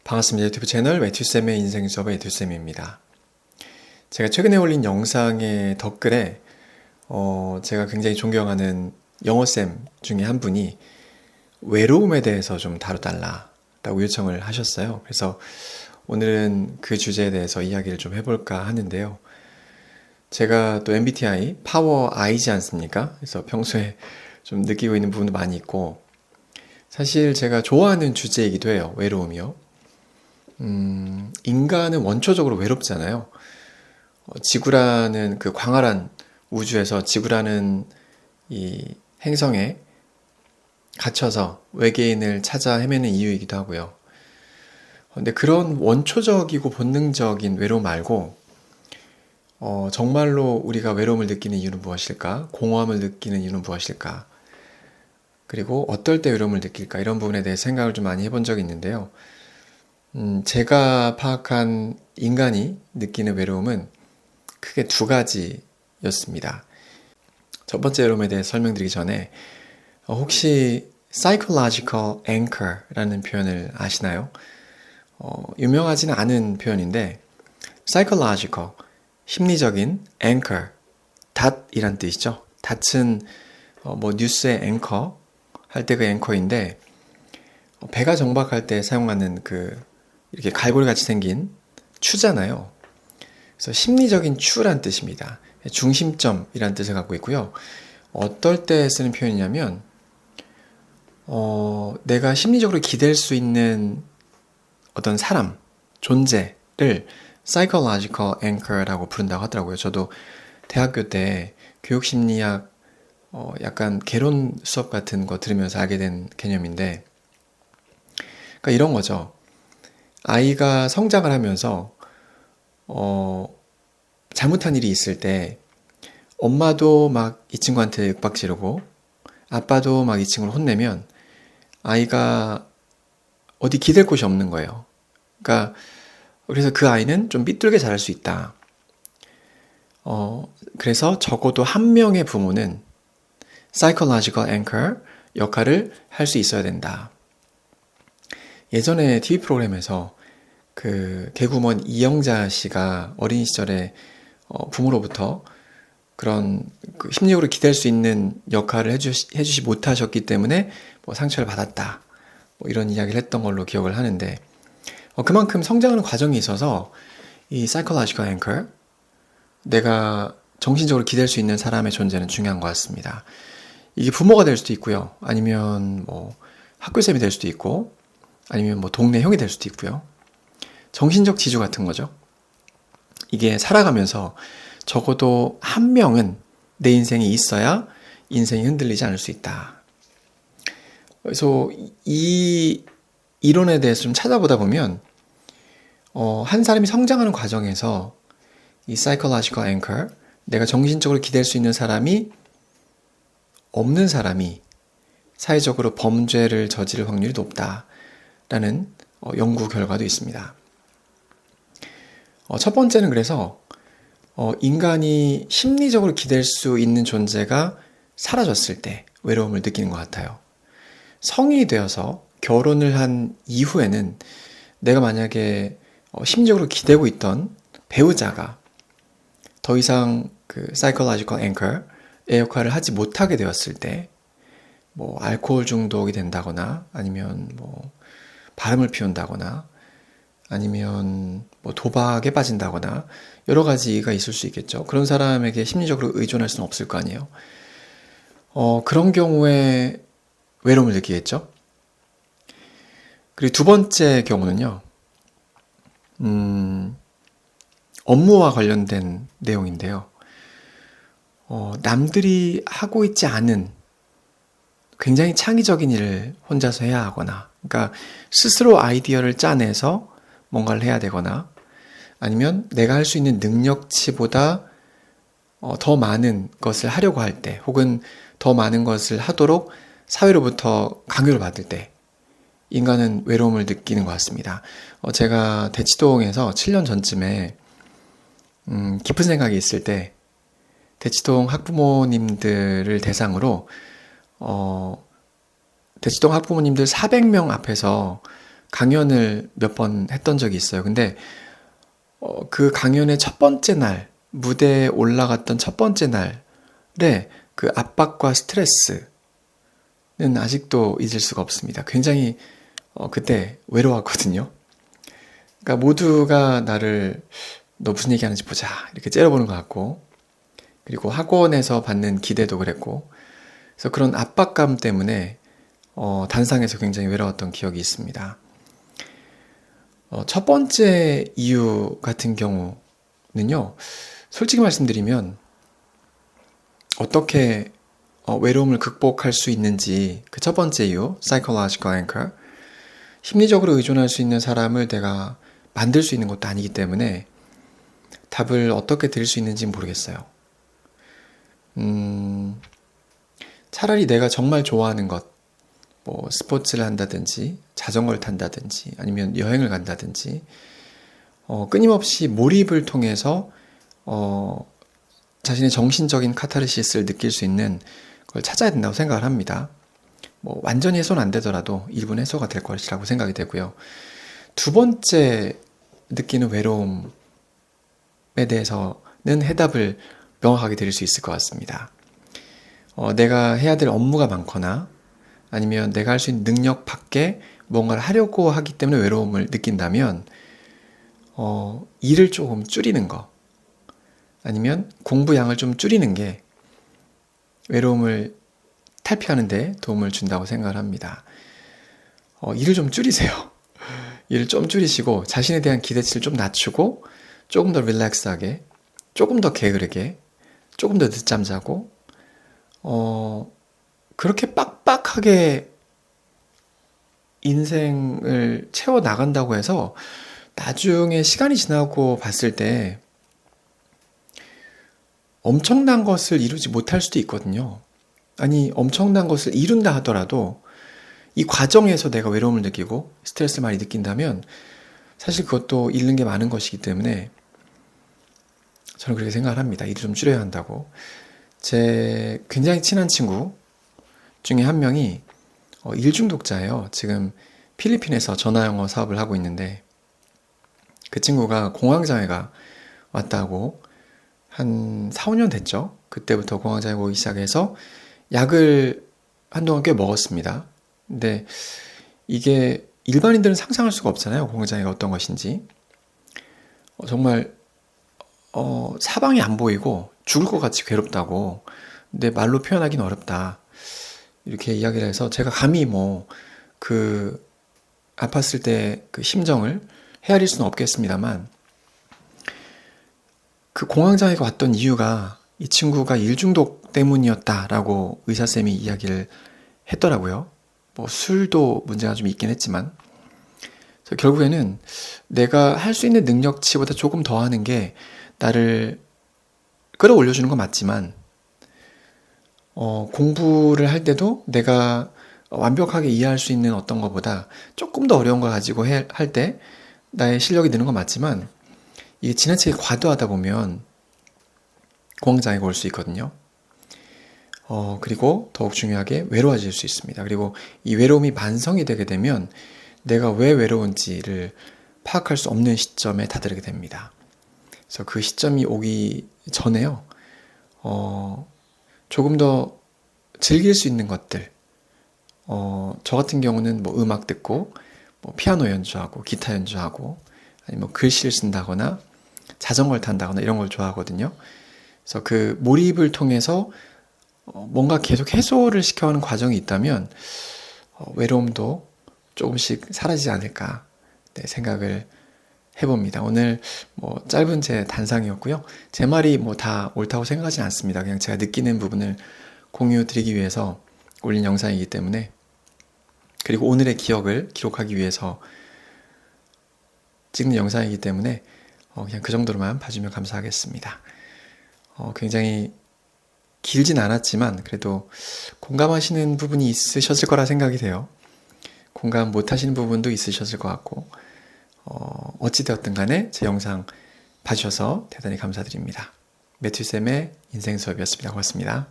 반갑습니다. 유튜브 채널 매튜쌤의 인생 수업의 매튜쌤입니다. 제가 최근에 올린 영상의 댓글에 제가 굉장히 존경하는 영어쌤 중에 한 분이 외로움에 대해서 좀 다뤄달라고 요청을 하셨어요. 그래서 오늘은 그 주제에 대해서 이야기를 좀 해볼까 하는데요. 제가 또 MBTI 파워 I지 않습니까? 그래서 평소에 좀 느끼고 있는 부분도 많이 있고, 사실 제가 좋아하는 주제이기도 해요. 외로움이요. 인간은 원초적으로 외롭잖아요. 지구라는 그 광활한 우주에서 지구라는 이 행성에 갇혀서 외계인을 찾아 헤매는 이유이기도 하고요. 근데 그런 원초적이고 본능적인 외로움 말고, 정말로 우리가 외로움을 느끼는 이유는 무엇일까? 공허함을 느끼는 이유는 무엇일까? 그리고 어떨 때 외로움을 느낄까? 이런 부분에 대해 생각을 좀 많이 해본 적이 있는데요. 제가 파악한 인간이 느끼는 외로움은 크게 두 가지였습니다. 첫 번째 외로움에 대해 설명드리기 전에 혹시 psychological anchor라는 표현을 아시나요? 유명하지는 않은 표현인데 psychological, 심리적인 anchor, 닷이란 뜻이죠. 닷은 뉴스의 앵커 할 때 그 앵커인데 배가 정박할 때 사용하는 이렇게 갈고리 같이 생긴 추잖아요. 그래서 심리적인 추란 뜻입니다. 중심점이란 뜻을 갖고 있고요. 어떨 때 쓰는 표현이냐면 내가 심리적으로 기댈 수 있는 어떤 사람, 존재를 psychological anchor라고 부른다고 하더라고요. 저도 대학교 때 교육심리학 약간 개론 수업 같은 거 들으면서 알게 된 개념인데, 그러니까 이런 거죠. 아이가 성장을 하면서 잘못한 일이 있을 때 엄마도 막 이 친구한테 윽박 지르고 아빠도 막 이 친구를 혼내면 아이가 어디 기댈 곳이 없는 거예요. 그러니까 그래서 그 아이는 좀 삐뚤게 자랄 수 있다. 그래서 적어도 한 명의 부모는 psychological anchor 역할을 할 수 있어야 된다. 예전에 TV 프로그램에서 개구먼 이영자 씨가 어린 시절에 부모로부터 그런 심리적으로 기댈 수 있는 역할을 해주시 못하셨기 때문에 상처를 받았다. 이런 이야기를 했던 걸로 기억을 하는데, 그만큼 성장하는 과정이 있어서 이 psychological anchor, 내가 정신적으로 기댈 수 있는 사람의 존재는 중요한 것 같습니다. 이게 부모가 될 수도 있고요. 아니면 학교쌤이 될 수도 있고, 아니면 동네 형이 될 수도 있고요. 정신적 지주 같은 거죠. 이게 살아가면서 적어도 한 명은 내 인생에 있어야 인생이 흔들리지 않을 수 있다. 그래서 이 이론에 대해서 좀 찾아보다 보면 한 사람이 성장하는 과정에서 이 psychological anchor, 내가 정신적으로 기댈 수 있는 사람이 없는 사람이 사회적으로 범죄를 저지를 확률이 높다라는 연구 결과도 있습니다. 첫 번째는 그래서 인간이 심리적으로 기댈 수 있는 존재가 사라졌을 때 외로움을 느끼는 것 같아요. 성인이 되어서 결혼을 한 이후에는 내가 만약에 심리적으로 기대고 있던 배우자가 더 이상 psychological anchor의 역할을 하지 못하게 되었을 때, 알코올 중독이 된다거나 아니면 바람을 피운다거나 아니면 도박에 빠진다거나 여러 가지가 있을 수 있겠죠. 그런 사람에게 심리적으로 의존할 수는 없을 거 아니에요. 그런 경우에 외로움을 느끼겠죠. 그리고 두 번째 경우는요, 업무와 관련된 내용인데요. 남들이 하고 있지 않은 굉장히 창의적인 일을 혼자서 해야 하거나, 그러니까 스스로 아이디어를 짜내서 뭔가를 해야 되거나, 아니면 내가 할 수 있는 능력치보다 더 많은 것을 하려고 할 때, 혹은 더 많은 것을 하도록 사회로부터 강요를 받을 때 인간은 외로움을 느끼는 것 같습니다. 제가 대치동에서 7년 전쯤에 깊은 생각이 있을 때 대치동 학부모님들을 대상으로 대치동 학부모님들 400명 앞에서 강연을 몇 번 했던 적이 있어요. 근데 그 강연의 첫 번째 날, 무대에 올라갔던 첫 번째 날에 그 압박과 스트레스는 아직도 잊을 수가 없습니다. 굉장히 그때 외로웠거든요. 그러니까 모두가 나를 너 무슨 얘기하는지 보자 이렇게 째려보는 것 같고, 그리고 학원에서 받는 기대도 그랬고, 그래서 그런 압박감 때문에 단상에서 굉장히 외로웠던 기억이 있습니다. 첫 번째 이유 같은 경우는요, 솔직히 말씀드리면 어떻게 외로움을 극복할 수 있는지, 그 첫 번째 이유, psychological anchor, 심리적으로 의존할 수 있는 사람을 내가 만들 수 있는 것도 아니기 때문에 답을 어떻게 드릴 수 있는지 모르겠어요. 차라리 내가 정말 좋아하는 것, 뭐 스포츠를 한다든지 자전거를 탄다든지 아니면 여행을 간다든지 끊임없이 몰입을 통해서 자신의 정신적인 카타르시스를 느낄 수 있는 걸 찾아야 된다고 생각을 합니다. 뭐 완전히 해소는 안 되더라도 일부는 해소가 될 것이라고 생각이 되고요. 두 번째 느끼는 외로움에 대해서는 해답을 명확하게 드릴 수 있을 것 같습니다. 내가 해야 될 업무가 많거나 아니면 내가 할 수 있는 능력 밖에 뭔가를 하려고 하기 때문에 외로움을 느낀다면 일을 조금 줄이는 거, 아니면 공부 양을 좀 줄이는 게 외로움을 탈피하는 데 도움을 준다고 생각을 합니다. 일을 좀 줄이세요. 일을 좀 줄이시고 자신에 대한 기대치를 좀 낮추고 조금 더 릴렉스하게, 조금 더 게으르게, 조금 더 늦잠 자고 그렇게 빡빡하게 인생을 채워 나간다고 해서 나중에 시간이 지나고 봤을 때 엄청난 것을 이루지 못할 수도 있거든요. 아니, 엄청난 것을 이룬다 하더라도 이 과정에서 내가 외로움을 느끼고 스트레스를 많이 느낀다면 사실 그것도 잃는 게 많은 것이기 때문에 저는 그렇게 생각을 합니다. 일을 좀 줄여야 한다고. 제 굉장히 친한 친구 중에 한 명이 일 중독자예요. 지금 필리핀에서 전화영어 사업을 하고 있는데 그 친구가 공황장애가 왔다고 한 4, 5년 됐죠. 그때부터 공황장애가 오기 시작해서 약을 한동안 꽤 먹었습니다. 근데 이게 일반인들은 상상할 수가 없잖아요. 공황장애가 어떤 것인지. 정말 사방이 안 보이고 죽을 것 같이 괴롭다고, 근데 말로 표현하기는 어렵다 이렇게 이야기를 해서 제가 감히 그 아팠을 때 그 심정을 헤아릴 수는 없겠습니다만, 그 공황장애가 왔던 이유가 이 친구가 일중독 때문이었다라고 의사쌤이 이야기를 했더라고요. 뭐 술도 문제가 좀 있긴 했지만, 그래서 결국에는 내가 할 수 있는 능력치보다 조금 더 하는 게 나를 끌어올려주는 건 맞지만, 공부를 할 때도 내가 완벽하게 이해할 수 있는 어떤 것보다 조금 더 어려운 거 가지고 할 때 나의 실력이 느는 건 맞지만, 이게 지나치게 과도하다 보면 공황장애가 올 수 있거든요. 그리고 더욱 중요하게 외로워질 수 있습니다. 그리고 이 외로움이 만성이 되게 되면 내가 왜 외로운지를 파악할 수 없는 시점에 다다르게 됩니다. 그래서 그 시점이 오기 전에요, 조금 더 즐길 수 있는 것들, 저 같은 경우는 뭐 음악 듣고, 뭐 피아노 연주하고, 기타 연주하고, 아니면 뭐 글씨를 쓴다거나, 자전거를 탄다거나 이런 걸 좋아하거든요. 그래서 그 몰입을 통해서 뭔가 계속 해소를 시켜가는 과정이 있다면 외로움도 조금씩 사라지지 않을까 생각을 해봅니다. 오늘 뭐 짧은 제 단상이었고요. 제 말이 뭐 다 옳다고 생각하지는 않습니다. 그냥 제가 느끼는 부분을 공유 드리기 위해서 올린 영상이기 때문에, 그리고 오늘의 기억을 기록하기 위해서 찍는 영상이기 때문에 그냥 그 정도로만 봐주면 감사하겠습니다. 굉장히 길진 않았지만 그래도 공감하시는 부분이 있으셨을 거라 생각이 돼요. 공감 못하시는 부분도 있으셨을 것 같고, 어찌되었든 간에 제 영상 봐주셔서 대단히 감사드립니다. 매튜쌤의 인생 수업이었습니다. 고맙습니다.